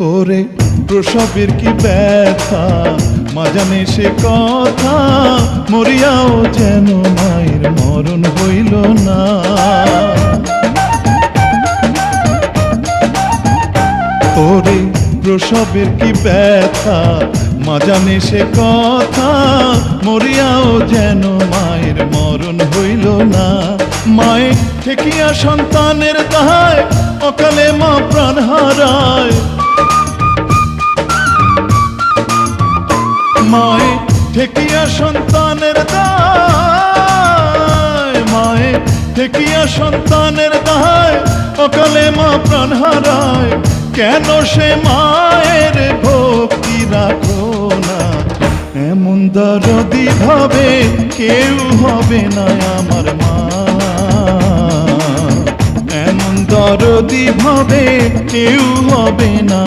ওরে প্রসবের কি ব্যথা, মা জানে সে কথা, মরিয়াও যেন মায়ের মরণ হইল না। ওরে প্রসবের কি ব্যথা, মা জানে সে কথা, মরিয়াও যেন মায়ের মরণ হইল না। মায়ে ঠেকিয়া সন্তানের দায়, অকালে মা প্রাণ হারায়। মায়ে ঠেকিয়া সন্তানের দায়, মায়ে ঠেকিয়া সন্তানের দায়, অকালে মা প্রাণ হারায়। কেন সে মায়ের ভক্তি রাখো না, এমন দরদি ভাবে কেউ হবে না আমার মা। এমন দরদি ভাবে কেউ হবে না।